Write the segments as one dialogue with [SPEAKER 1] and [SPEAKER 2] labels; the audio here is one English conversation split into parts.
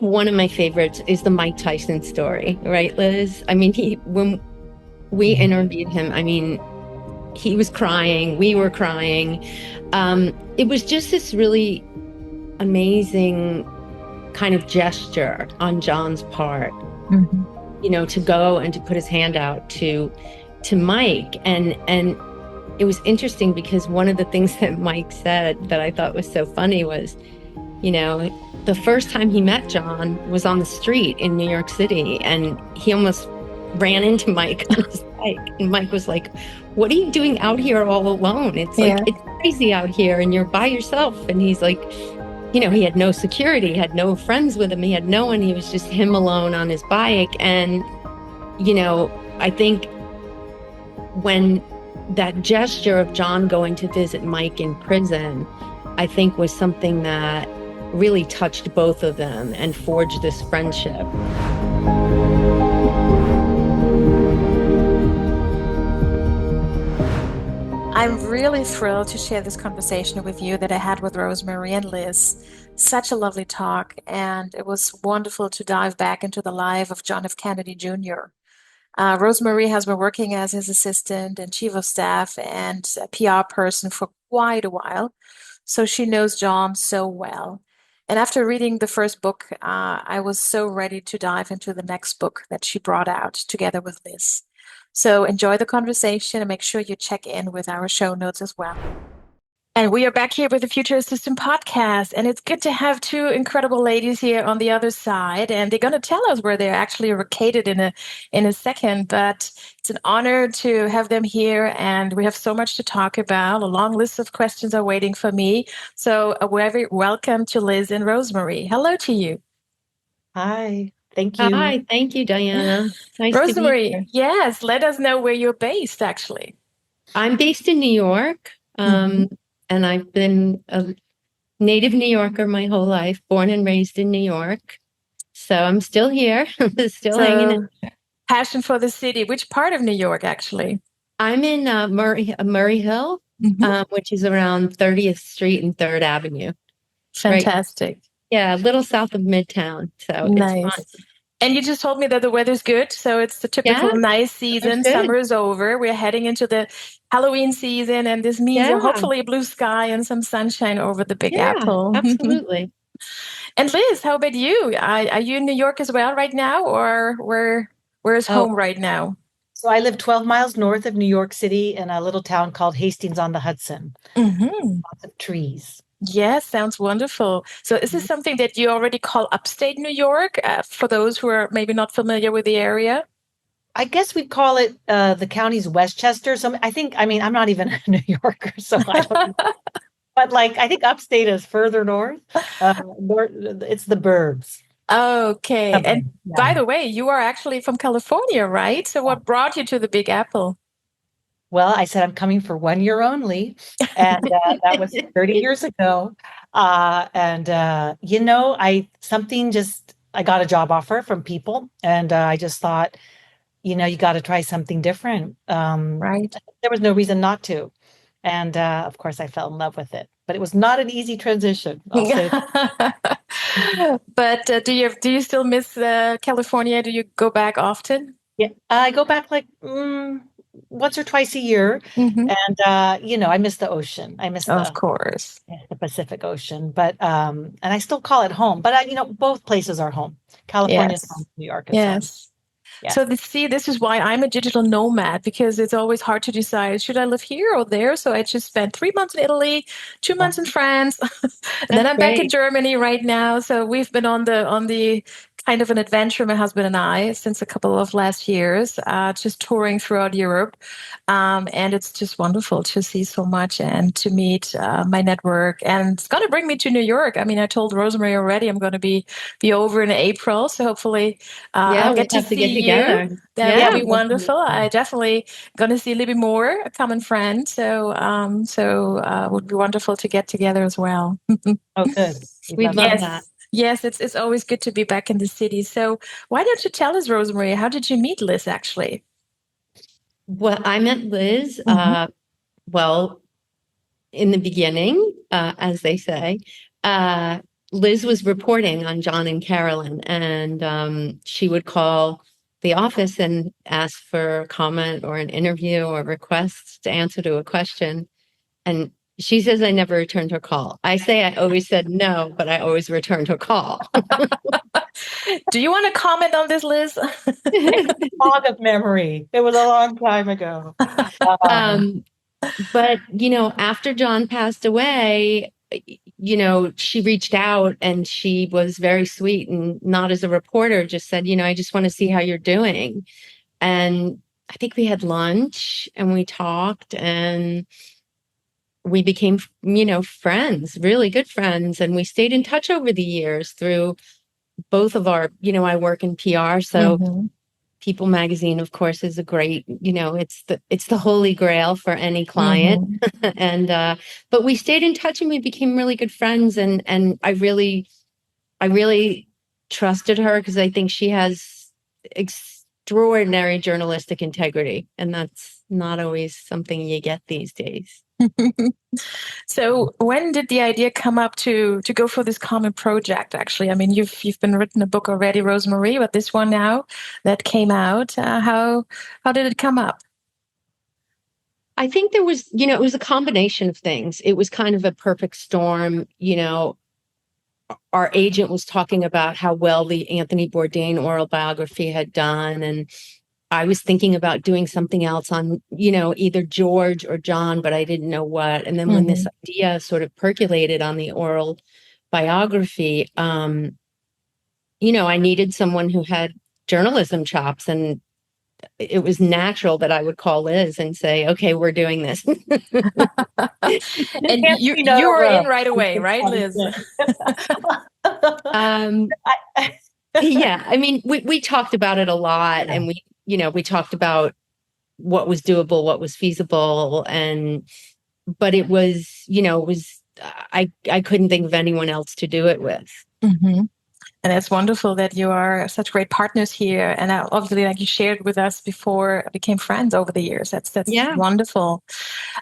[SPEAKER 1] One of my favorites is the Mike Tyson story, right, Liz? I mean, when we interviewed him, I mean, he was crying, we were crying. It was just this really amazing kind of gesture on John's part,
[SPEAKER 2] Mhm.
[SPEAKER 1] to go and to put his hand out to Mike. And it was interesting because one of the things that Mike said that I thought was so funny was, the first time he met John was on the street in New York City, and he almost ran into Mike on his bike. And Mike was like, "What are you doing out here all alone? It's like,
[SPEAKER 2] Yeah.
[SPEAKER 1] it's crazy out here and you're by yourself." And he's like, he had no security, had no friends with him. He had no one. He was just him alone on his bike. And, I think when that gesture of John going to visit Mike in prison, I think was something that really touched both of them and forged this friendship.
[SPEAKER 2] I'm really thrilled to share this conversation with you that I had with RoseMarie and Liz. Such a lovely talk, and it was wonderful to dive back into the life of John F. Kennedy Jr. RoseMarie has been working as his assistant and chief of staff and a PR person for quite a while, so she knows John so well. And after reading the first book, I was so ready to dive into the next book that she brought out together with Liz. So enjoy the conversation and make sure you check in with our show notes as well. And we are back here with the Future Assistant podcast, and it's good to have two incredible ladies here on the other side, and they're going to tell us where they're actually located in a second. But it's an honor to have them here, and we have so much to talk about. A long list of questions are waiting for me. So a very welcome to Liz and RoseMarie. Hello to you.
[SPEAKER 3] Hi, thank you.
[SPEAKER 1] Hi, thank you, Diana. Nice to be
[SPEAKER 2] RoseMarie,
[SPEAKER 1] here.
[SPEAKER 2] yes, let us know where you're based, actually.
[SPEAKER 1] I'm based in New York, and I've been a native New Yorker my whole life, born and raised in New York. So I'm still here, still hanging in.
[SPEAKER 2] Passion for the city. Which part of New York, actually?
[SPEAKER 1] I'm in Murray Hill, which is around 30th Street and 3rd Avenue.
[SPEAKER 2] Fantastic.
[SPEAKER 1] Right? Yeah, a little south of Midtown. So
[SPEAKER 2] Nice.
[SPEAKER 1] it's fun.
[SPEAKER 2] And you just told me that the weather's good. So it's the typical nice season. Summer is over. We're heading into the Halloween season. And this means hopefully a blue sky and some sunshine over the Big Apple.
[SPEAKER 1] Absolutely.
[SPEAKER 2] And Liz, how about you? Are you in New York as well right now? Or where's home right now?
[SPEAKER 3] So I live 12 miles north of New York City in a little town called Hastings on the Hudson. Lots of trees.
[SPEAKER 2] Yes, sounds wonderful. So is this something that you already call upstate New York for those who are maybe not familiar with the area?
[SPEAKER 3] I guess we'd call it the county's Westchester. So I'm not even a New Yorker, so I don't know. But I think upstate is further north. It's the burbs.
[SPEAKER 2] Okay. And by the way, you are actually from California, right? So what brought you to the Big Apple?
[SPEAKER 3] Well, I said I'm coming for 1 year only, and that was 30 years ago. I got a job offer from People, and I just thought, you got to try something different.
[SPEAKER 2] Right.
[SPEAKER 3] There was no reason not to, and of course, I fell in love with it. But it was not an easy transition. I'll say.
[SPEAKER 2] But do you still miss California? Do you go back often?
[SPEAKER 3] Yeah, I go back once or twice a year, and I miss the ocean. I miss
[SPEAKER 2] of course
[SPEAKER 3] the Pacific Ocean, but and I still call it home. But both places are home. California's home, New York is home.
[SPEAKER 2] Yes. So this is why I'm a digital nomad, because it's always hard to decide, should I live here or there? So I just spent 3 months in Italy, 2 months in France, and then I'm back in Germany right now. So we've been on the kind of an adventure, my husband and I, since a couple of last years, just touring throughout Europe. And it's just wonderful to see so much and to meet my network. And it's going to bring me to New York. I mean, I told RoseMarie already I'm going to be over in April. So hopefully I'll get to see you. That would be wonderful. I definitely going to see Libby Moore, a common friend. So it would be wonderful to get together as well.
[SPEAKER 3] Oh, good.
[SPEAKER 1] We'd love that.
[SPEAKER 2] Yes, it's always good to be back in the city. So why don't you tell us, RoseMarie, how did you meet Liz, actually?
[SPEAKER 1] Well, I met Liz, in the beginning, as they say. Liz was reporting on John and Carolyn, and she would call the office and ask for a comment or an interview or request to answer to a question. And she says I never returned her call. I say I always said no, but I always returned her call.
[SPEAKER 2] Do you want to comment on this, Liz?
[SPEAKER 3] Fog of memory. It was a long time ago.
[SPEAKER 1] But, after John passed away, she reached out and she was very sweet and not as a reporter, just said, I just want to see how you're doing. And I think we had lunch and we talked and we became, friends, really good friends. And we stayed in touch over the years through both of our, I work in PR. So People Magazine, of course, is a great, it's the holy grail for any client. And but we stayed in touch and we became really good friends. And I really trusted her because I think she has extraordinary journalistic integrity, and that's not always something you get these days.
[SPEAKER 2] So when did the idea come up to go for this common project? Actually, I mean, you've been written a book already, RoseMarie, but this one now that came out, how did it come up?
[SPEAKER 1] I think there was, it was a combination of things. It was kind of a perfect storm. Our agent was talking about how well the Anthony Bourdain oral biography had done, and I was thinking about doing something else on, either George or John, but I didn't know what. And then when this idea sort of percolated on the oral biography, I needed someone who had journalism chops, and it was natural that I would call Liz and say, okay, we're doing this.
[SPEAKER 2] And you were in right away, right, Liz?
[SPEAKER 1] Yeah, I mean, we talked about it a lot, and we talked about what was doable, what was feasible, but it was, I couldn't think of anyone else to do it with.
[SPEAKER 2] And it's wonderful that you are such great partners here. And obviously, like you shared with us before, became friends over the years. That's wonderful.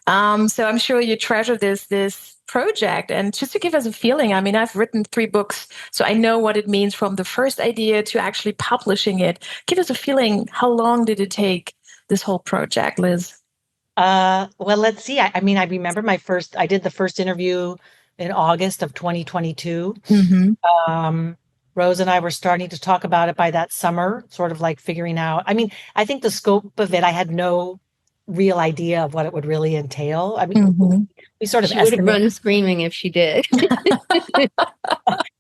[SPEAKER 2] So I'm sure you treasure this project. And just to give us a feeling, I mean, I've written 3 books, so I know what it means from the first idea to actually publishing it. Give us a feeling. How long did it take, this whole project, Liz?
[SPEAKER 3] Well, let's see. I mean, I remember I did the first interview in August of 2022. Rose and I were starting to talk about it by that summer, sort of like figuring out. I mean, I think the scope of it, I had no real idea of what it would really entail. I mean, we sort of
[SPEAKER 1] she would have run screaming if she did.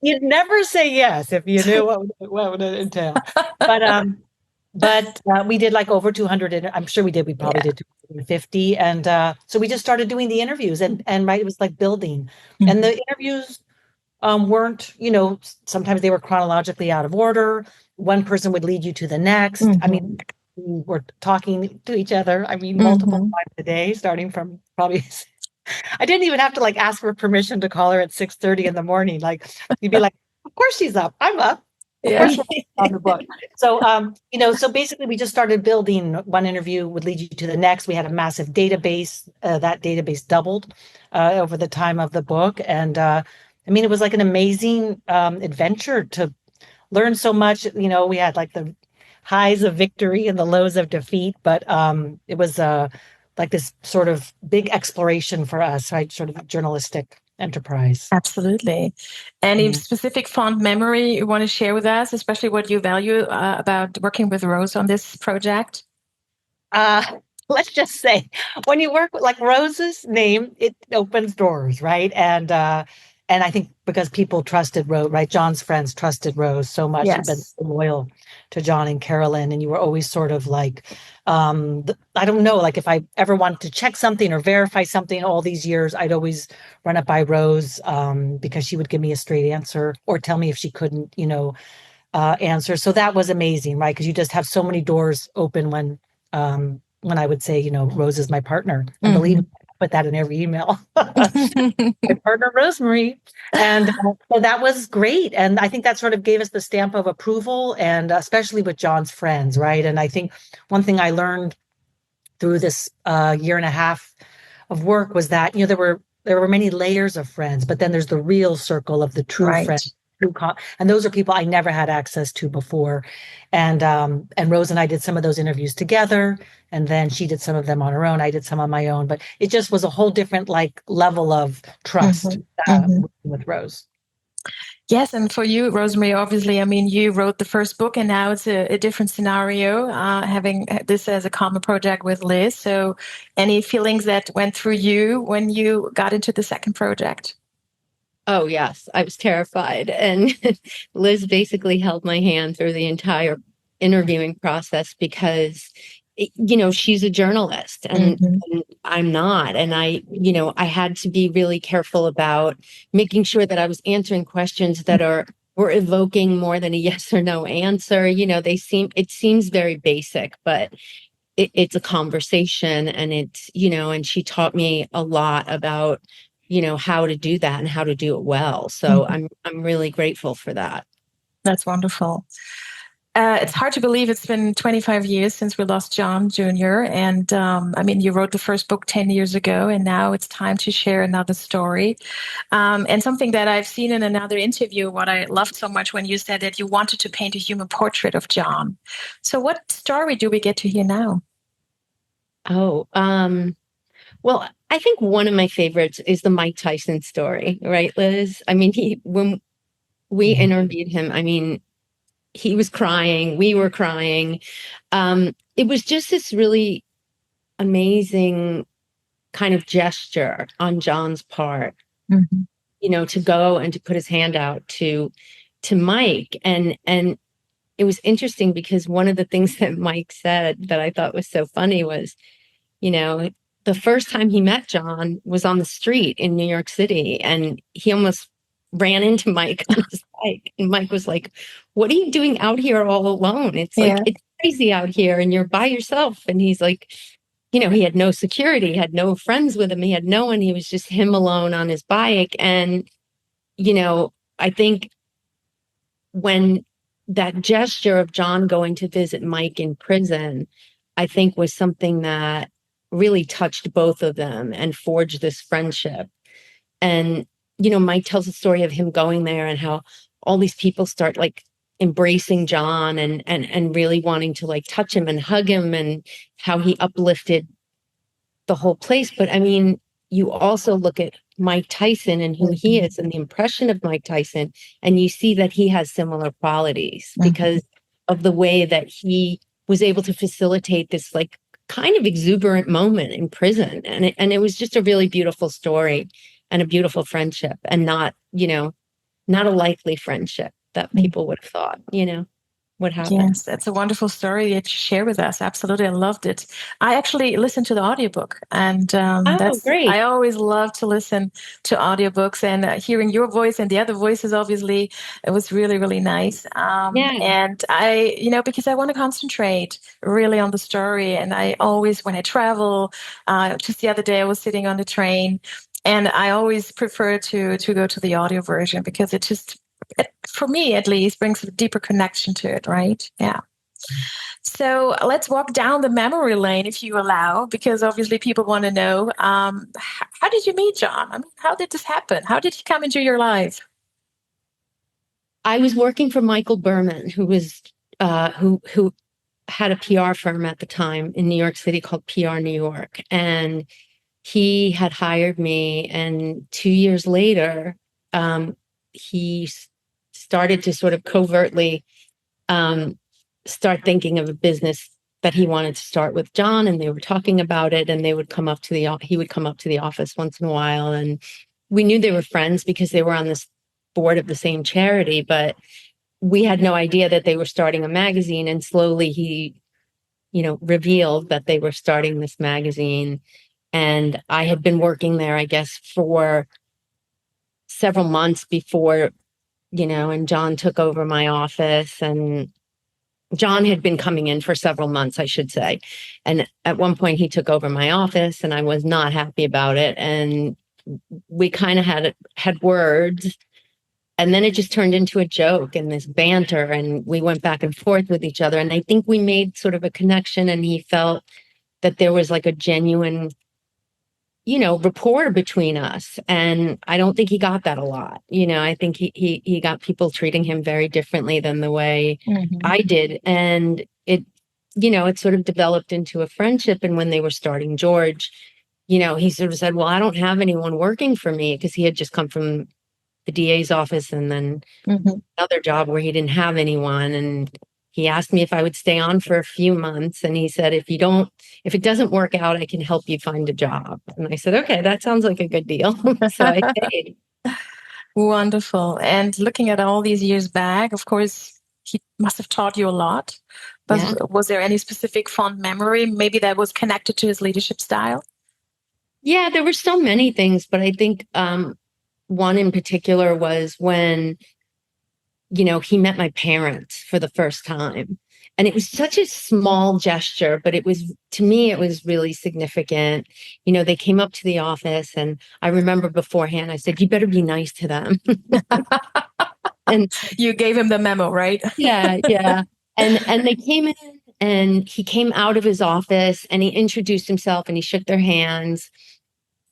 [SPEAKER 3] You'd never say yes if you knew what would it entail. But we did like over 200. I'm sure we did. We probably did 250. And so we just started doing the interviews, and right, it was like building. And the interviews weren't, sometimes they were chronologically out of order. One person would lead you to the next. I mean, we were talking to each other, multiple times a day, starting from probably, I didn't even have to like ask for permission to call her at 6:30 in the morning. Like, you'd be like, of course she's up. I'm up. Of course we're on the book. So, so basically we just started building. One interview would lead you to the next. We had a massive database. That database doubled over the time of the book. And it was like an amazing adventure to learn so much. We had like the highs of victory and the lows of defeat, but it was like this sort of big exploration for us, right? Sort of journalistic enterprise.
[SPEAKER 2] Absolutely. Any specific fond memory you want to share with us, especially what you value about working with Rose on this project?
[SPEAKER 3] Let's just say, when you work with like Rose's name, it opens doors, right? And I think because people trusted Rose, right? John's friends trusted Rose so much.
[SPEAKER 2] Yes.
[SPEAKER 3] You've been so loyal to John and Carolyn, and you were always sort of like, I don't know, like if I ever wanted to check something or verify something all these years, I'd always run it by Rose because she would give me a straight answer or tell me if she couldn't, answer. So that was amazing, right? Because you just have so many doors open when I would say, Rose is my partner. And believe me, I put that in every email. My partner, RoseMarie. And so that was great. And I think that sort of gave us the stamp of approval, and especially with John's friends, right? And I think one thing I learned through this year and a half of work was that, there were there were many layers of friends, but then there's the real circle of the true
[SPEAKER 2] Right.
[SPEAKER 3] friends. And those are people I never had access to before. And Rose and I did some of those interviews together, and then she did some of them on her own. I did some on my own, but it just was a whole different like level of trust
[SPEAKER 2] Hmm.
[SPEAKER 3] with Rose.
[SPEAKER 2] Yes, and for you, RoseMarie, obviously, I mean, you wrote the first book, and now it's a different scenario, having this as a common project with Liz. So, any feelings that went through you when you got into the second project?
[SPEAKER 1] Oh, yes, I was terrified. And Liz basically held my hand through the entire interviewing process because, she's a journalist and I'm not. And I had to be really careful about making sure that I was answering questions that were evoking more than a yes or no answer. It seems very basic, but it's a conversation, and and she taught me a lot about how to do that and how to do it well. So I'm really grateful for that.
[SPEAKER 2] That's wonderful. It's hard to believe it's been 25 years since we lost John Jr. And I mean, you wrote the first book 10 years ago, and now it's time to share another story. And something that I've seen in another interview, what I loved so much when you said that you wanted to paint a human portrait of John. So, what story do we get to hear now?
[SPEAKER 1] Oh, well, I think one of my favorites is the Mike Tyson story, right, Liz? I mean, when we interviewed him, I mean, he was crying, we were crying. It was just this really amazing kind of gesture on John's part, to go and to put his hand out to Mike. And it was interesting because one of the things that Mike said that I thought was so funny was, the first time he met John was on the street in New York City, and he almost ran into Mike on his bike. And Mike was like, "What are you doing out here all alone? It's like, it's crazy out here and you're by yourself." And he's like, he had no security, had no friends with him. He had no one. He was just him alone on his bike. And, I think when that gesture of John going to visit Mike in prison, I think was something that really touched both of them and forged this friendship. And, Mike tells a story of him going there and how all these people start like embracing John and really wanting to like touch him and hug him, and how he uplifted the whole place. But I mean, you also look at Mike Tyson and who he is and the impression of Mike Tyson, and you see that he has similar qualities because of the way that he was able to facilitate this like kind of exuberant moment in prison. And it was just a really beautiful story and a beautiful friendship, and not a likely friendship that people would have thought, would happen.
[SPEAKER 2] Yes, that's a wonderful story that you share with us. Absolutely. I loved it. I actually listened to the audiobook, and
[SPEAKER 1] Oh, great.
[SPEAKER 2] I always love to listen to audiobooks, and hearing your voice and the other voices, obviously, it was really, really nice. And because I want to concentrate really on the story, and I always, when I travel, just the other day, I was sitting on the train, and I always prefer to go to the audio version because for me at least, brings a deeper connection to it, right? Yeah. So let's walk down the memory lane, if you allow, because obviously people want to know, how did you meet John? I mean, how did this happen? How did he come into your life?
[SPEAKER 1] I was working for Michael Berman, who was who had a PR firm at the time in New York City called PR New York, and he had hired me. And 2 years later, he started to sort of covertly start thinking of a business that he wanted to start with John, and they were talking about it, and he would come up to the office once in a while, and we knew they were friends because they were on this board of the same charity, but we had no idea that they were starting a magazine. And slowly he revealed that they were starting this magazine, and I had been working there, I guess, for several months before, and John took over my office. And John had been coming in for several months, I should say. And at one point he took over my office, and I was not happy about it. And we kind of had words, and then it just turned into a joke and this banter, and we went back and forth with each other. And I think we made sort of a connection, and he felt that there was like a genuine rapport between us. And I don't think he got that a lot. I think he got people treating him very differently than the way I did. And it sort of developed into a friendship. And when they were starting George, he sort of said, well, I don't have anyone working for me, because he had just come from the DA's office and then another job where he didn't have anyone. And he asked me if I would stay on for a few months. And he said, if it doesn't work out, I can help you find a job. And I said, okay, that sounds like a good deal. So I stayed.
[SPEAKER 2] Wonderful. And looking at all these years back, of course, he must have taught you a lot. But
[SPEAKER 1] Yeah.
[SPEAKER 2] was there any specific fond memory, maybe that was connected to his leadership style?
[SPEAKER 1] Yeah, there were so many things, but I think one in particular was when he met my parents for the first time. And it was such a small gesture, but to me, it was really significant. They came up to the office, and I remember beforehand, I said, you better be nice to them. And
[SPEAKER 2] you gave him the memo, right?
[SPEAKER 1] Yeah. And they came in, and he came out of his office, and he introduced himself, and he shook their hands.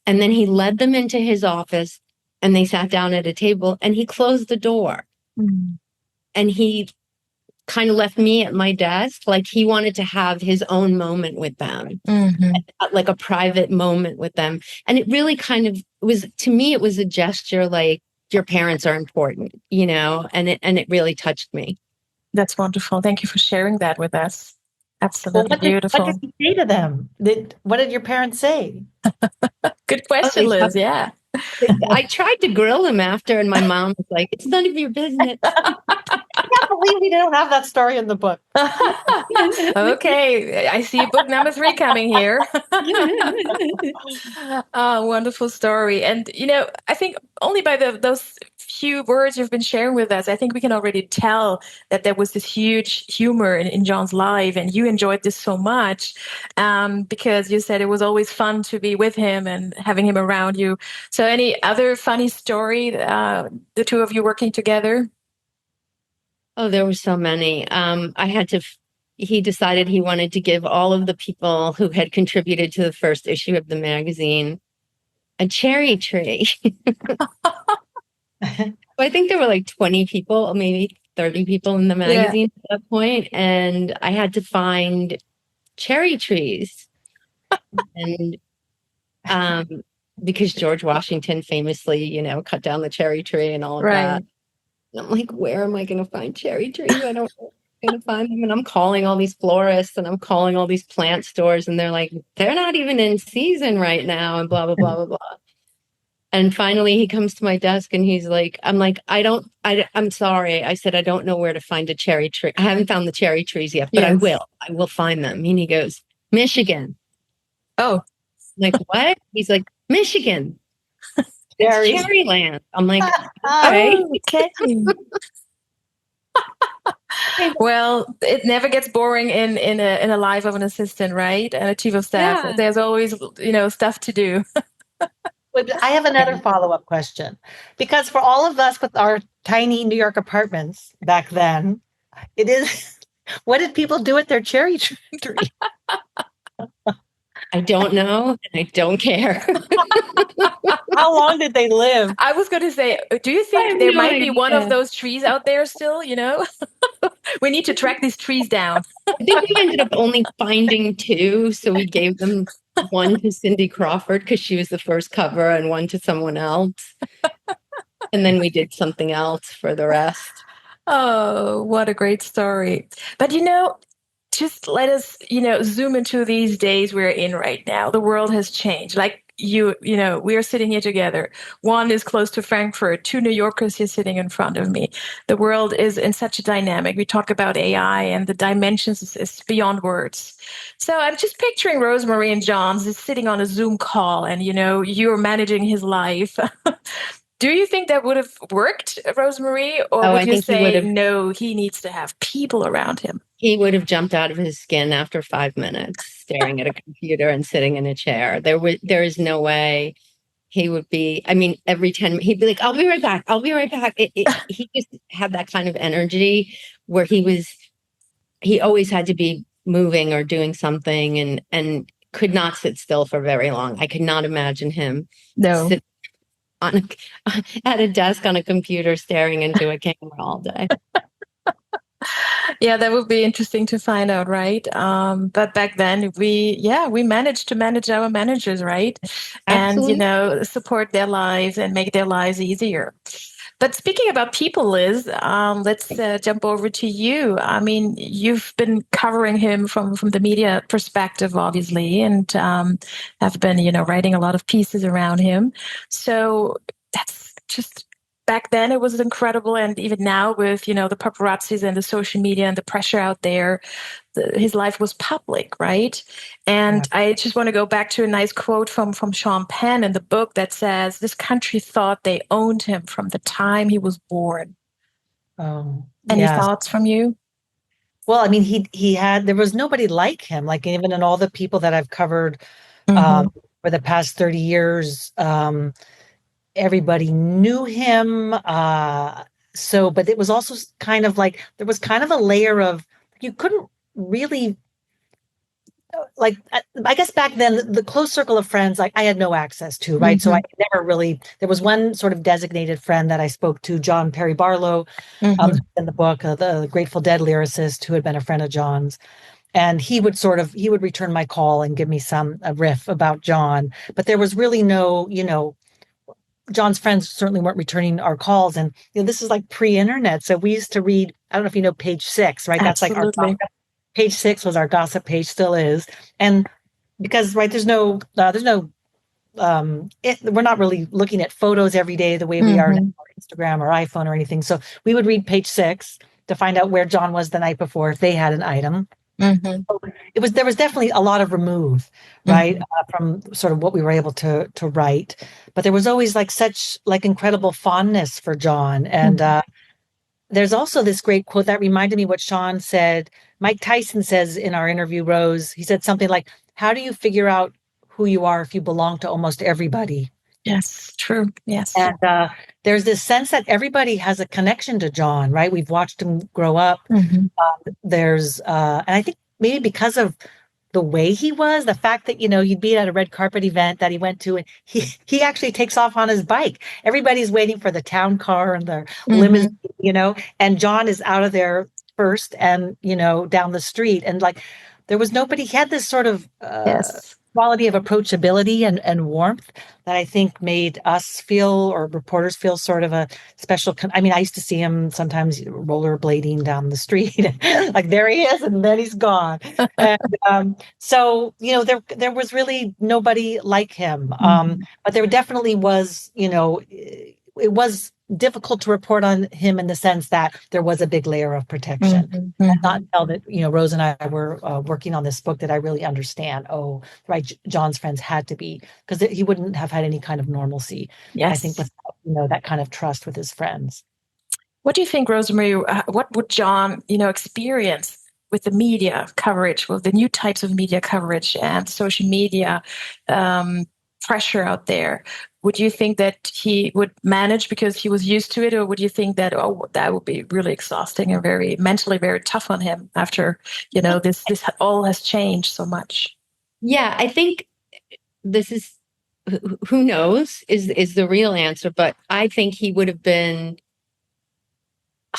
[SPEAKER 1] And then he led them into his office, and they sat down at a table, and he closed the door. And he kind of left me at my desk, like he wanted to have his own moment with them, like a private moment with them. And it really kind of was, to me, it was a gesture like, your parents are important, and it really touched me.
[SPEAKER 2] That's wonderful. Thank you for sharing that with us. Absolutely beautiful.
[SPEAKER 3] What did you say to them? What did your parents say?
[SPEAKER 2] Good question, Liz. Yeah.
[SPEAKER 1] I tried to grill him after, and my mom was like, it's none of your business.
[SPEAKER 3] I can't believe we don't have that story in the book.
[SPEAKER 2] Okay, I see book number 3 coming here. Wonderful story. And, I think only by those few words you've been sharing with us, I think we can already tell that there was this huge humor in John's life, and you enjoyed this so much because you said it was always fun to be with him and having him around you. So any other funny story, the two of you working together?
[SPEAKER 1] Oh, there were so many. He decided he wanted to give all of the people who had contributed to the first issue of the magazine a cherry tree. I think there were like 20 people, maybe 30 people in the magazine at that point, and I had to find cherry trees. And because George Washington famously, cut down the cherry tree and all of that. And I'm like, where am I going to find cherry trees? I don't know where I'm going to find them. And I'm calling all these florists, and I'm calling all these plant stores, and they're like, they're not even in season right now, and blah, blah, blah, blah, blah. And finally he comes to my desk, and he's like, I'm sorry. I said, I don't know where to find a cherry tree. I haven't found the cherry trees yet, but I will find them. And he goes, Michigan.
[SPEAKER 2] Oh,
[SPEAKER 1] I'm like, what? He's like, Michigan. It's cherry land. I'm like,
[SPEAKER 2] okay. Well, it never gets boring in a life of an assistant, right? And a chief of staff.
[SPEAKER 1] Yeah.
[SPEAKER 2] There's always, stuff to do.
[SPEAKER 3] I have another follow-up question, because for all of us with our tiny New York apartments back then, it is, what did people do with their cherry tree?
[SPEAKER 1] I don't know, and I don't care.
[SPEAKER 3] How long did they live?
[SPEAKER 2] I was going to say, do you think there might be one of those trees out there still, We need to track these trees down.
[SPEAKER 1] I think we ended up only finding 2, so we gave them one to Cindy Crawford because she was the first cover, and one to someone else. And then we did something else for the rest.
[SPEAKER 2] Oh, what a great story. But, just let us, zoom into these days we're in right now. The world has changed. Like we are sitting here together. One is close to Frankfurt, 2 New Yorkers here sitting in front of me. The world is in such a dynamic. We talk about AI, and the dimensions is beyond words. So I'm just picturing RoseMarie and John is sitting on a Zoom call, and you're managing his life. Do you think that would have worked, RoseMarie? Or would you say, no, he needs to have people around him?
[SPEAKER 1] He would have jumped out of his skin after 5 minutes, staring at a computer and sitting in a chair. There is no way he would be. I mean, every 10 he'd be like, I'll be right back. I'll be right back. He just had that kind of energy where he always had to be moving or doing something. And could not sit still for very long. I could not imagine him
[SPEAKER 2] No.
[SPEAKER 1] sit on at a desk on a computer staring into a camera all day.
[SPEAKER 2] Yeah, that would be interesting to find out, right? But back then we managed to manage our managers, right? And,
[SPEAKER 1] Absolutely.
[SPEAKER 2] support their lives and make their lives easier. But speaking about people, Liz, let's jump over to you. I mean, you've been covering him from the media perspective, obviously, and have been, writing a lot of pieces around him. So that's just back then it was incredible, and even now with the paparazzis and the social media and the pressure out there, his life was public, right? And I just want to go back to a nice quote from Sean Penn in the book that says, "This country thought they owned him from the time he was born." Any thoughts from you?
[SPEAKER 3] Well, I mean, there was nobody like him. Like even in all the people that I've covered for the past 30 years, everybody knew him. But it was also kind of like there was kind of a layer of you couldn't really like. I guess back then the close circle of friends like I had no access to, right? So I never really. There was one sort of designated friend that I spoke to, John Perry Barlow, in the book, the Grateful Dead lyricist who had been a friend of John's. And he would return my call and give me a riff about John. But there was really no, John's friends certainly weren't returning our calls. And this is like pre-internet. So we used to read, I don't know if you know Page Six, right?
[SPEAKER 2] Absolutely.
[SPEAKER 3] That's like Page Six was our gossip page, still is. And because, right, we're not really looking at photos every day the way we are on Instagram or iPhone or anything. So we would read Page Six to find out where John was the night before if they had an item. There was definitely a lot of remove, right, from sort of what we were able to write, but there was always like such like incredible fondness for John. And there's also this great quote that reminded me what Sean said. Mike Tyson says in our interview, Rose, he said something like, "How do you figure out who you are if you belong to almost everybody?"
[SPEAKER 2] Yes, true. Yes.
[SPEAKER 3] And there's this sense that everybody has a connection to John, right? We've watched him grow up. And I think maybe because of the way he was, the fact that, you'd be at a red carpet event that he went to and he actually takes off on his bike. Everybody's waiting for the town car and the limousine, and John is out of there first and, down the street. And like, there was nobody, he had this sort of quality of approachability and warmth that I think made us feel, or reporters feel, sort of a special. I mean, I used to see him sometimes rollerblading down the street, like there he is, and then he's gone. And so there was really nobody like him. But there definitely was, it was difficult to report on him in the sense that there was a big layer of protection. And not until that, Rose and I were working on this book that I really understand, oh, right, John's friends had to be, because he wouldn't have had any kind of normalcy, I think, without, that kind of trust with his friends.
[SPEAKER 2] What do you think, RoseMarie, what would John, experience with the media coverage, with the new types of media coverage and social media pressure out there? Would you think that he would manage because he was used to it, or would you think that that would be really exhausting and very mentally very tough on him after this all has changed so much?
[SPEAKER 1] Yeah, I think this is, who knows is the real answer, but I think he would have been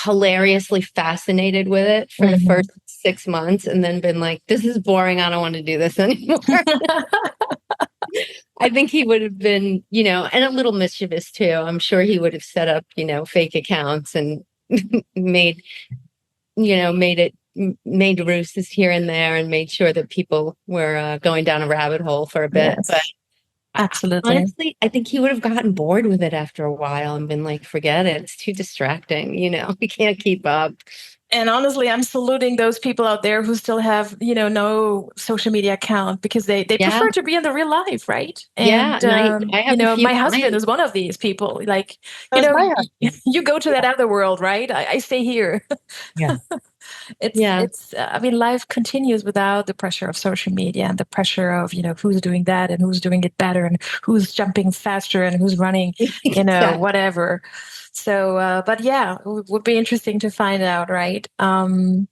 [SPEAKER 1] hilariously fascinated with it for the first 6 months and then been like, this is boring, I don't want to do this anymore. I think he would have been, and a little mischievous too. I'm sure he would have set up, fake accounts and made ruses here and there and made sure that people were going down a rabbit hole for a bit.
[SPEAKER 2] Yes,
[SPEAKER 1] but
[SPEAKER 2] absolutely.
[SPEAKER 1] Honestly, I think he would have gotten bored with it after a while and been like, forget it. It's too distracting. We can't keep up.
[SPEAKER 2] And honestly, I'm saluting those people out there who still have, no social media account because they prefer to be in the real life, right? And,
[SPEAKER 1] I have
[SPEAKER 2] my husband is one of these people. Like, you go to that other world, right? I stay here.
[SPEAKER 3] Yeah.
[SPEAKER 2] I mean, life continues without the pressure of social media and the pressure of, who's doing that and who's doing it better and who's jumping faster and who's running, whatever. So, but yeah, it would be interesting to find out, right? Kind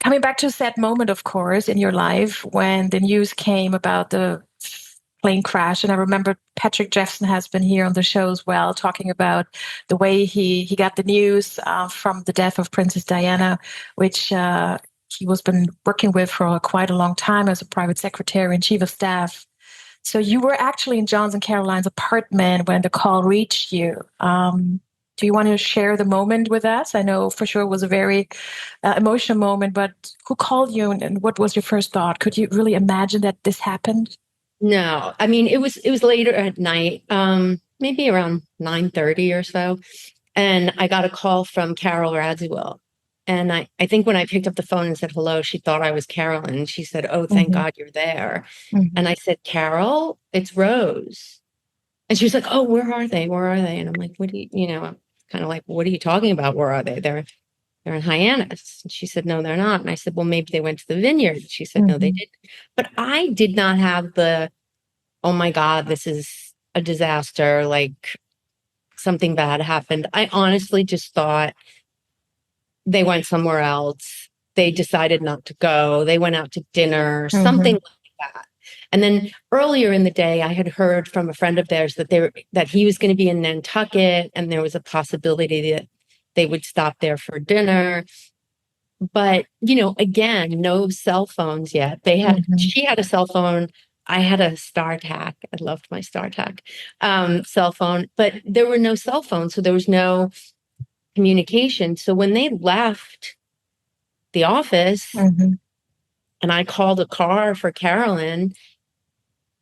[SPEAKER 2] coming back to a sad moment, of course, in your life when the news came about the plane crash. And I remember Patrick Jeffson has been here on the show as well, talking about the way he got the news from the death of Princess Diana, which he was been working with for quite a long time as a private secretary and chief of staff. So you were actually in John's and Caroline's apartment when the call reached you. Do you want to share the moment with us? I know for sure it was a very emotional moment, but who called you and what was your first thought? Could you really imagine that this happened?
[SPEAKER 1] No, I mean, it was later at night, maybe around 9:30 or so. And I got a call from Carol Radziwill. And I think when I picked up the phone and said hello, she thought I was Carolyn. And she said, "Oh, thank God you're there." And I said, "Carol, it's Rose." And she was like, "Oh, where are they? Where are they?" And I'm like, "What do you know, I'm kind of like, what are you talking about? Where are they? They're in Hyannis." And she said, "No, they're not." And I said, "Well, maybe they went to the vineyard." She said, "No, they didn't." But I did not have the, "Oh my God, this is a disaster, like something bad happened." I honestly just thought they went somewhere else. They decided not to go. They went out to dinner, something like that. And then earlier in the day, I had heard from a friend of theirs that he was going to be in Nantucket, and there was a possibility that they would stop there for dinner. But, again, no cell phones yet. She had a cell phone. I had a StarTAC. I loved my StarTAC cell phone, but there were no cell phones. So there was no communication. So when they left the office and I called a car for Carolyn,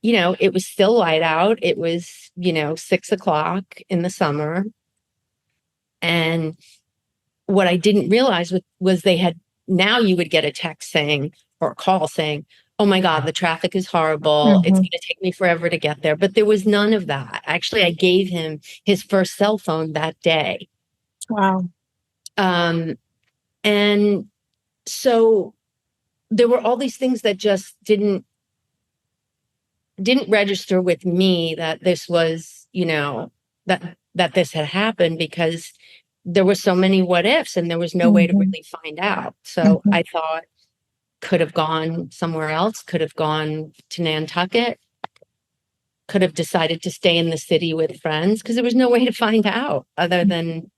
[SPEAKER 1] it was still light out. It was, 6:00 in the summer. And what I didn't realize was now you would get a text saying, or a call saying, "Oh my God, the traffic is horrible. It's going to take me forever to get there." But there was none of that. Actually, I gave him his first cell phone that day.
[SPEAKER 2] Wow.
[SPEAKER 1] And so there were all these things that just didn't register with me that this was, that this had happened, because there were so many what ifs and there was no way to really find out. So I thought, could have gone somewhere else, could have gone to Nantucket, could have decided to stay in the city with friends, because there was no way to find out other than,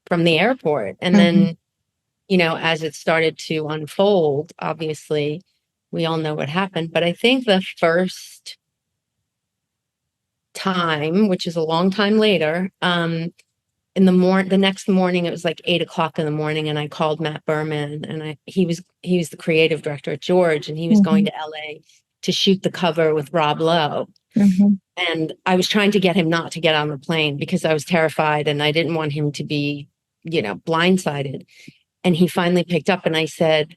[SPEAKER 1] from the airport. And then, as it started to unfold, obviously, we all know what happened. But I think the first time, which is a long time later, the next morning, it was like 8:00 in the morning, and I called Matt Berman, and he was the creative director at George, and he was going to LA to shoot the cover with Rob Lowe. And I was trying to get him not to get on the plane because I was terrified and I didn't want him to be, blindsided. And he finally picked up, and I said,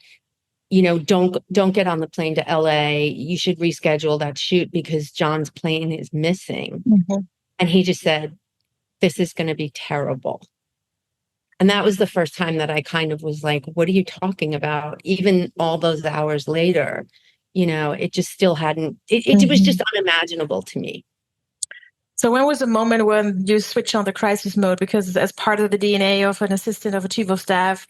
[SPEAKER 1] don't get on the plane to LA. You should reschedule that shoot because John's plane is missing. And he just said, "This is going to be terrible." And that was the first time that I kind of was like, "What are you talking about?" Even all those hours later, it just still hadn't, it was just unimaginable to me.
[SPEAKER 2] So when was the moment when you switched on the crisis mode? Because as part of the DNA of an assistant of a chief of staff,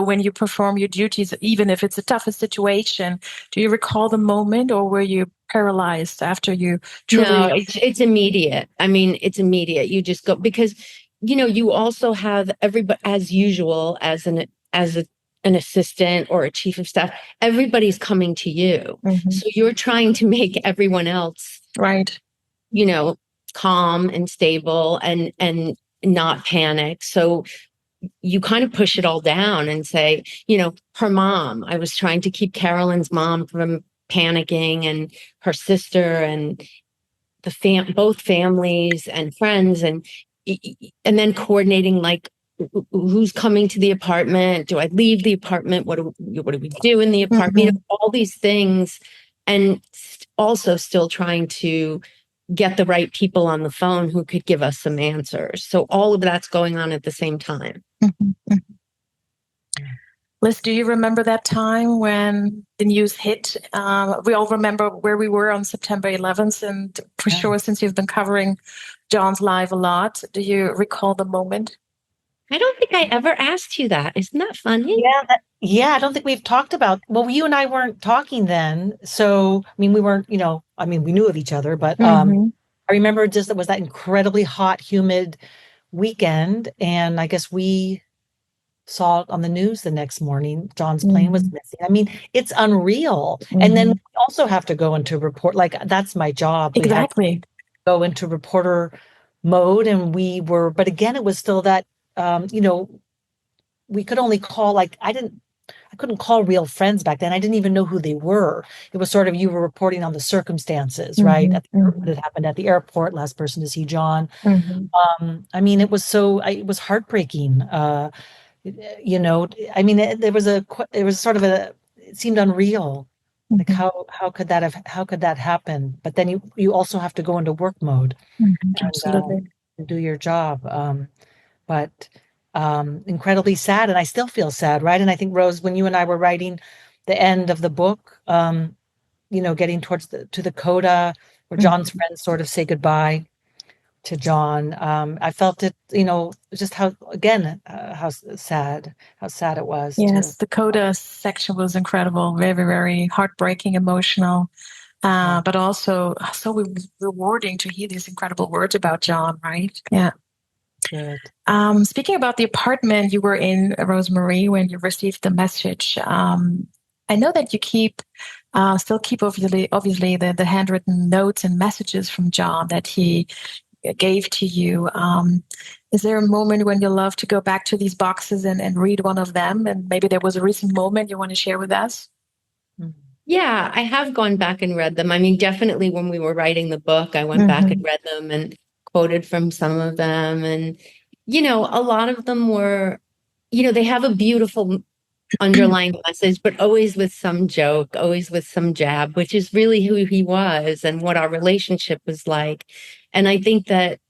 [SPEAKER 2] when you perform your duties, even if it's the toughest situation, do you recall the moment, or were you paralyzed after you truly?
[SPEAKER 1] No, it's immediate. I mean, it's immediate. You just go, because, you also have everybody, as usual, as an assistant or a chief of staff, everybody's coming to you. So you're trying to make everyone else,
[SPEAKER 2] right,
[SPEAKER 1] calm and stable and not panic. So you kind of push it all down and say, her mom, I was trying to keep Carolyn's mom from panicking, and her sister, and both families and friends, and then coordinating, like, who's coming to the apartment? Do I leave the apartment? What do we do in the apartment? All these things, and also still trying to get the right people on the phone who could give us some answers. So all of that's going on at the same time.
[SPEAKER 2] Liz, do you remember that time when the news hit? We all remember where we were on September 11th, and for sure, since you've been covering John's life a lot, do you recall the moment?
[SPEAKER 1] I don't think I ever asked you that. Isn't that funny?
[SPEAKER 3] Yeah, I don't think we've talked about, well, you and I weren't talking then. So, I mean, we weren't, we knew of each other, but
[SPEAKER 2] Mm-hmm.
[SPEAKER 3] I remember just it was that incredibly hot, humid weekend. And I guess we saw it on the news the next morning. John's plane was
[SPEAKER 2] Mm-hmm.
[SPEAKER 3] missing. I mean, it's unreal. And then
[SPEAKER 2] Mm-hmm.
[SPEAKER 3] we also have to go into report, like that's my job. We had to
[SPEAKER 2] Exactly.
[SPEAKER 3] go into reporter mode and but again, it was still that, we could only call, like, I couldn't call real friends back then. I didn't even know who they were. It was sort of, you were reporting on the circumstances, right?
[SPEAKER 2] Mm-hmm.
[SPEAKER 3] What
[SPEAKER 2] Mm-hmm.
[SPEAKER 3] had happened at the airport, last person to see John.
[SPEAKER 2] Mm-hmm.
[SPEAKER 3] I mean, it was heartbreaking. I mean, it was sort of it seemed unreal. Like
[SPEAKER 2] Mm-hmm.
[SPEAKER 3] how could that happen? But then you also have to go into work mode
[SPEAKER 2] Mm-hmm.
[SPEAKER 3] and
[SPEAKER 2] Absolutely.
[SPEAKER 3] do your job. But incredibly sad, and I still feel sad, right? And I think, Rose, when you and I were writing the end of the book, getting towards to the coda where John's
[SPEAKER 2] Mm-hmm.
[SPEAKER 3] friends sort of say goodbye to John, I felt it, just how sad it was to,
[SPEAKER 2] Yes, the coda section was incredible, very, very heartbreaking, emotional,
[SPEAKER 3] yeah,
[SPEAKER 2] but also so rewarding to hear these incredible words about John, right? Yeah.
[SPEAKER 3] good.
[SPEAKER 2] Speaking about the apartment you were in, RoseMarie, when you received the message, I know that you still keep obviously the handwritten notes and messages from John that he gave to you. Is there a moment when you love to go back to these boxes and read one of them? And maybe there was a recent moment you want to share with us?
[SPEAKER 3] Mhm.
[SPEAKER 1] Yeah, I have gone back and read them. I mean, definitely when we were writing the book, I went back and
[SPEAKER 2] Mm-hmm.
[SPEAKER 1] read them and quoted from some of them. And, a lot of them were, they have a beautiful underlying message, but always with some joke, always with some jab, which is really who he was and what our relationship was like. And I think that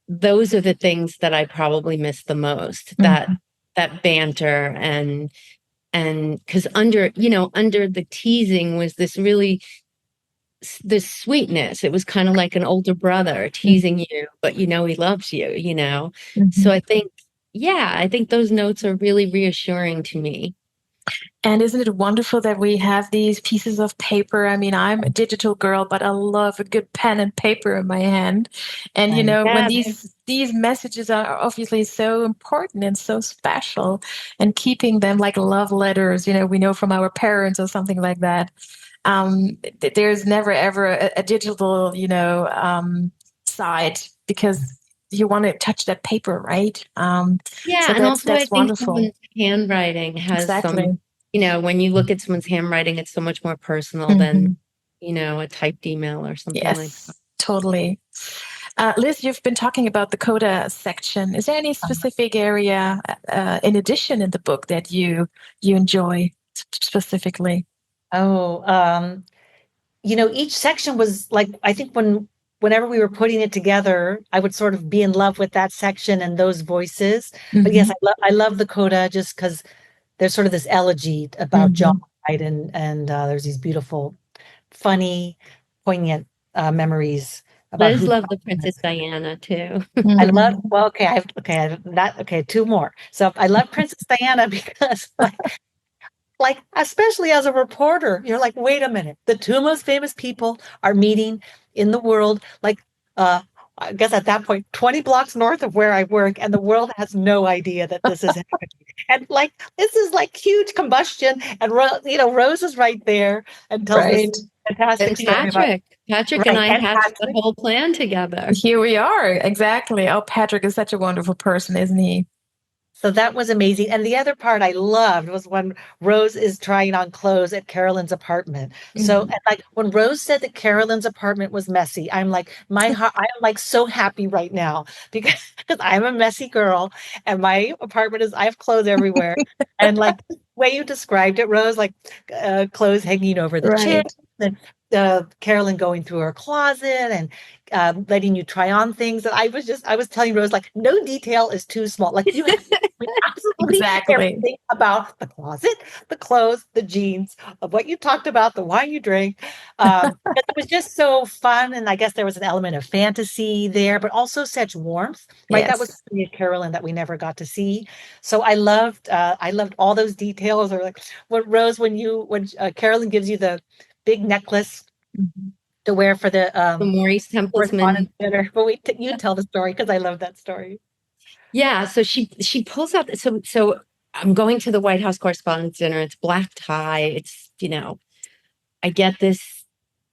[SPEAKER 1] those are the things that I probably miss the most, that
[SPEAKER 2] Mm-hmm.
[SPEAKER 1] that banter and because under the teasing was this sweetness. It was kind of like an older brother teasing you, but he loves you.
[SPEAKER 2] Mm-hmm.
[SPEAKER 1] So I think those notes are really reassuring to me.
[SPEAKER 2] And isn't it wonderful that we have these pieces of paper? I mean, I'm a digital girl, but I love a good pen and paper in my hand. And
[SPEAKER 3] Right.
[SPEAKER 2] when
[SPEAKER 1] Yeah,
[SPEAKER 2] these messages are obviously so important and so special, and keeping them like love letters, we know from our parents or something like that. There's never ever a digital, side because you want to touch that paper, right? So
[SPEAKER 1] yeah, and
[SPEAKER 2] that's
[SPEAKER 1] also I
[SPEAKER 2] that's
[SPEAKER 1] think
[SPEAKER 2] wonderful.
[SPEAKER 1] someone's handwriting has some,
[SPEAKER 2] Exactly.
[SPEAKER 1] when you look at someone's handwriting, it's so much more personal than,
[SPEAKER 2] Hmm.
[SPEAKER 1] a typed email or something like that.
[SPEAKER 2] Yes, totally. Liz, you've been talking about the coda section. Is there any specific area, in addition in the book that you enjoy specifically?
[SPEAKER 3] Oh, each section was like, I think whenever we were putting it together, I would sort of be in love with that section and those voices. But yes,
[SPEAKER 2] Hmm.
[SPEAKER 3] I love the coda just because there's sort of this elegy about John,
[SPEAKER 2] Hmm.
[SPEAKER 3] right? And there's these beautiful, funny, poignant memories about
[SPEAKER 1] Liz
[SPEAKER 3] who
[SPEAKER 1] loved the
[SPEAKER 3] John
[SPEAKER 1] Princess
[SPEAKER 3] is.
[SPEAKER 1] Diana too.
[SPEAKER 3] I love,
[SPEAKER 2] Hmm.
[SPEAKER 3] well, two more. So I love Princess Diana because, especially as a reporter, you're like, wait a minute, the two most famous people are meeting in the world, uh I guess at that point 20 blocks north of where I work, and the world has no idea that this is happening. And this is like huge combustion, and Rose is right there and tells this
[SPEAKER 2] Right.
[SPEAKER 3] fantastic
[SPEAKER 1] And
[SPEAKER 3] story about,
[SPEAKER 1] Patrick and
[SPEAKER 3] right,
[SPEAKER 1] I
[SPEAKER 3] and
[SPEAKER 1] hatched the
[SPEAKER 3] Patrick.
[SPEAKER 1] whole plan together.
[SPEAKER 2] Here we are. Exactly. Oh, Patrick is such a wonderful person, isn't he?
[SPEAKER 3] So that was amazing. And the other part I loved was when Rose is trying on clothes at Carolyn's apartment. So,
[SPEAKER 2] Mhm.
[SPEAKER 3] and when Rose said that Carolyn's apartment was messy, I'm like, my heart, I am like so happy right now because I'm a messy girl and my apartment I have clothes everywhere. And like the way you described it, Rose, like clothes hanging over the chair,
[SPEAKER 2] Right.
[SPEAKER 3] and Carolyn going through her closet and letting you try on things. And I was telling Rose, like, no detail is too small. Like, you have absolutely Nobody cared
[SPEAKER 2] Exactly.
[SPEAKER 3] everything about the closet, the clothes, the jeans, of what you talked about, the wine you drank. But it was just so fun, and I guess there was an element of fantasy there, but also such warmth, right? That was
[SPEAKER 2] Yes.
[SPEAKER 3] Carolyn that we never got to see. So I loved all those details. Or like when Rose, when Carolyn gives you the big necklace
[SPEAKER 2] Mhm.
[SPEAKER 3] to wear for the
[SPEAKER 1] The Maurice
[SPEAKER 3] correspondence
[SPEAKER 1] Templesman.
[SPEAKER 3] dinner. But you tell the story because I love that story.
[SPEAKER 1] Yeah, so she pulls out so I'm going to the White House Correspondents' Dinner. It's black tie. It's, I get this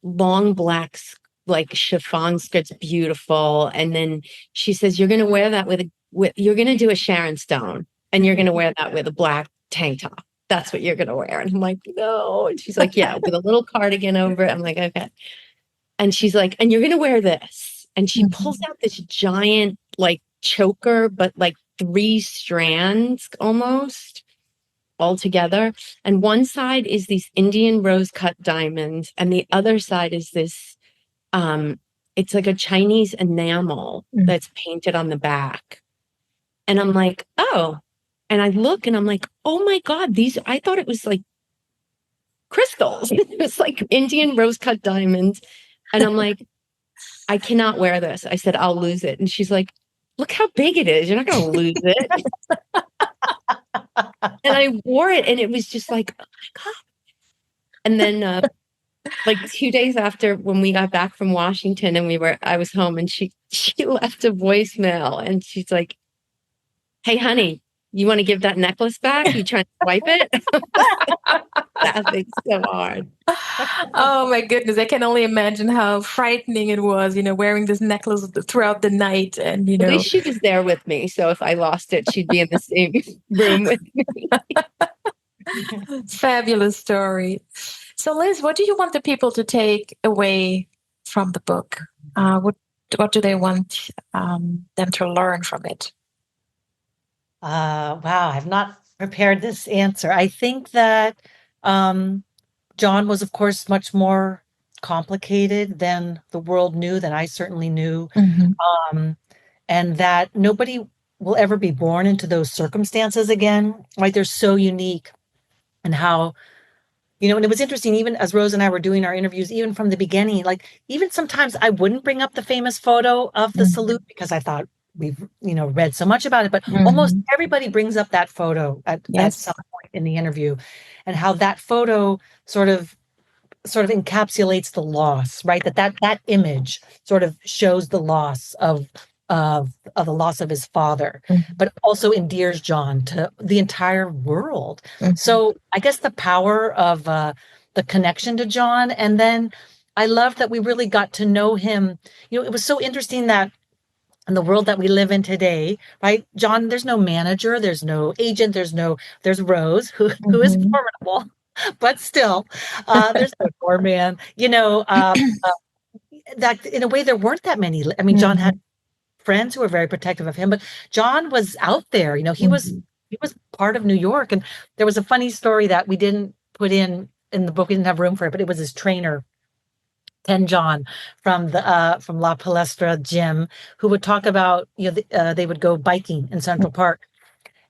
[SPEAKER 1] long black like chiffon skirt's beautiful. And then she says, you're gonna wear that you're gonna do a Sharon Stone and you're gonna wear that with a black tank top. That's what you're gonna wear. And I'm like, no. And she's like, yeah, with a little cardigan over it. I'm like, okay. And she's like, and you're gonna wear this. And she pulls
[SPEAKER 2] Mhm.
[SPEAKER 1] out this giant like choker, but like three strands almost all together. And one side is these Indian rose cut diamonds, and the other side is this it's like a Chinese enamel
[SPEAKER 2] Mm.
[SPEAKER 1] that's painted on the back. And I'm like, oh. And I look and I'm like, oh my God, I thought it was like crystals. It was like Indian rose cut diamonds. And I'm like, I cannot wear this. I said, I'll lose it. And she's like, look how big it is. You're not going to lose it. And I wore it and it was just like, oh my God. And then like 2 days after when we got back from Washington and I was home and she left a voicemail and she's like, hey honey, you want to give that necklace back? You trying to swipe it? Laughing so hard.
[SPEAKER 2] Oh my goodness, I can only imagine how frightening it was, wearing this necklace throughout the night and,
[SPEAKER 1] At least she was there with me. So if I lost it, she'd be in the same room with me.
[SPEAKER 2] fabulous story. So Liz, what do you want the people to take away from the book? What do they want them to learn from it?
[SPEAKER 3] Wow, I've not prepared this answer. I think that John was, of course, much more complicated than the world knew, than I certainly knew.
[SPEAKER 2] Mhm.
[SPEAKER 3] And that nobody will ever be born into those circumstances again, right? They're so unique. And how, and it was interesting, even as Rose and I were doing our interviews, even from the beginning, like even sometimes I wouldn't bring up the famous photo of the salute because I thought we've, read so much about it, but almost
[SPEAKER 2] Mhm.
[SPEAKER 3] everybody brings up that photo at
[SPEAKER 2] Yes.
[SPEAKER 3] some point in the interview, and how that photo sort of encapsulates the loss, right? That image sort of shows the loss of the loss of his father,
[SPEAKER 2] Mhm.
[SPEAKER 3] but also endears John to the entire world.
[SPEAKER 2] Mhm.
[SPEAKER 3] So I guess the power of the connection to John, and then I love that we really got to know him. It was so interesting that in the world that we live in today, right, John, there's no manager, there's no agent, there's Rose, who is
[SPEAKER 2] Mhm.
[SPEAKER 3] formidable, but still, there's no doorman, that in a way there weren't that many. I mean, John had
[SPEAKER 2] Mhm.
[SPEAKER 3] friends who were very protective of him, but John was out there.
[SPEAKER 2] Mhm.
[SPEAKER 3] He was part of New York, and there was a funny story that we didn't put in the book. We didn't have room for it, but it was his trainer, Ken John, from La Palestra gym, who would talk about, they would go biking in Central Park.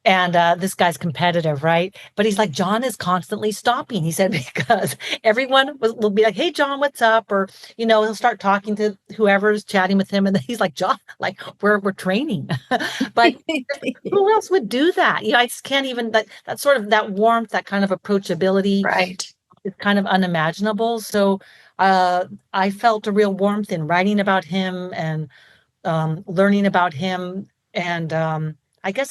[SPEAKER 3] And this guy's competitive, right? But he's like, John is constantly stopping. He said, because everyone will be like, hey, John, what's up? Or, he'll start talking to whoever's chatting with him. And then he's like, John, like, we're training. But who else would do that? I just can't even, that sort of, that warmth, that kind of approachability
[SPEAKER 2] Right.
[SPEAKER 3] is kind of unimaginable. So I felt a real warmth in writing about him and learning about him. And I guess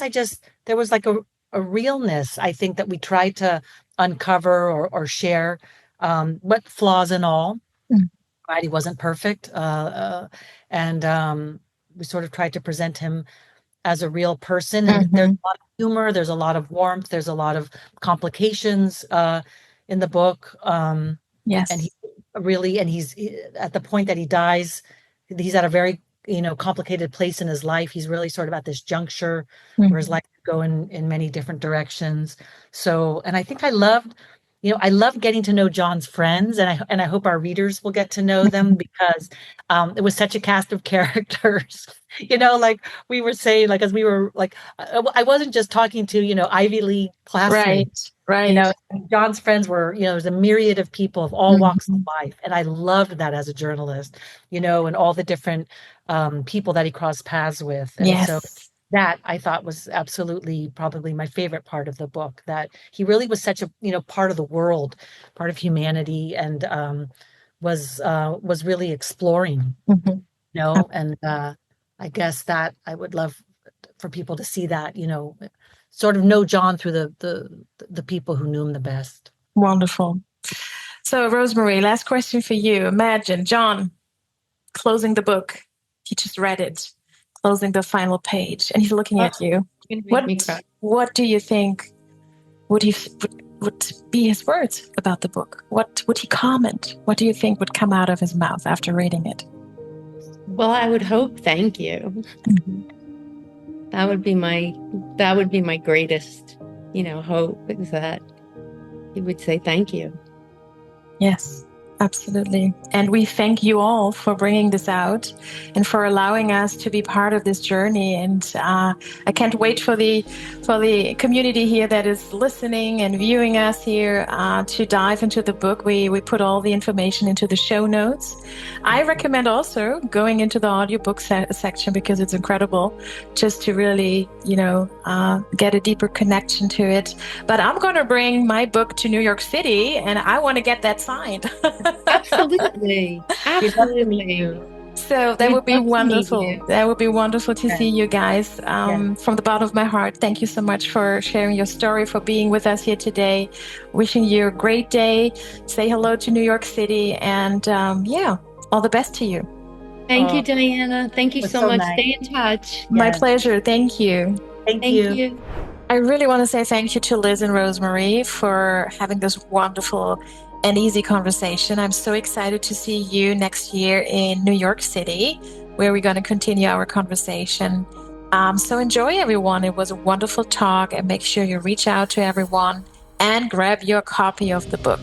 [SPEAKER 3] there was like a realness, I think, that we tried to uncover or share, but flaws and all.
[SPEAKER 2] Mm.
[SPEAKER 3] Right? He wasn't perfect. And we sort of tried to present him as a real person. And there's
[SPEAKER 2] Mhm.
[SPEAKER 3] a lot of humor, there's a lot of warmth, there's a lot of complications in the book. And he
[SPEAKER 2] Yes.
[SPEAKER 3] really, and at the point that he dies, he's at a very, complicated place in his life. He's really sort of at this juncture where his
[SPEAKER 2] Mhm.
[SPEAKER 3] life could go in many different directions. So, and I think I loved, I love getting to know John's friends, and I hope our readers will get to know them because it was such a cast of characters. Like we were saying, like as we were like, I wasn't just talking to Ivy League classmates.
[SPEAKER 2] Right.
[SPEAKER 3] John's friends were, there's a myriad of people of all walks of life, and I loved that as a journalist, and all the different people that he crossed paths with, and so.
[SPEAKER 2] Yes.
[SPEAKER 3] That I thought was absolutely probably my favorite part of the book, that he really was such a, part of the world, part of humanity, and was really exploring, and I guess that I would love for people to see that, sort of know John through the people who knew him the best.
[SPEAKER 2] Wonderful. So, RoseMarie, last question for you. Imagine John closing the book. He just read it, closing the final page, and he's looking at you. What do you think would be his words about the book? What would he comment? What do you think would come out of his mouth after reading it?
[SPEAKER 1] Well, I would hope thank you. That would be my greatest, hope, is that he would say thank you.
[SPEAKER 2] Yes, absolutely. And we thank you all for bringing this out and for allowing us to be part of this journey. And I can't wait for the community here that is listening and viewing us here to dive into the book. We put all the information into the show notes. I recommend also going into the audiobook section because it's incredible just to really, get a deeper connection to it. But I'm going to bring my book to New York City and I want to get that signed.
[SPEAKER 1] Absolutely.
[SPEAKER 2] So that would be wonderful. That would be wonderful to see you guys. From the bottom of my heart, thank you so much for sharing your story, for being with us here today. Wishing you a great day. Say hello to New York City, and all the best to you.
[SPEAKER 1] Thank you, Diana. Thank you so much.
[SPEAKER 3] Nice.
[SPEAKER 1] Stay in touch.
[SPEAKER 2] My pleasure. Thank you.
[SPEAKER 3] Thank you.
[SPEAKER 2] I really want to say thank you to Liz and RoseMarie for having this wonderful and easy conversation. I'm so excited to see you next year in New York City, where we're going to continue our conversation. So enjoy, everyone. It was a wonderful talk, and make sure you reach out to everyone and grab your copy of the book.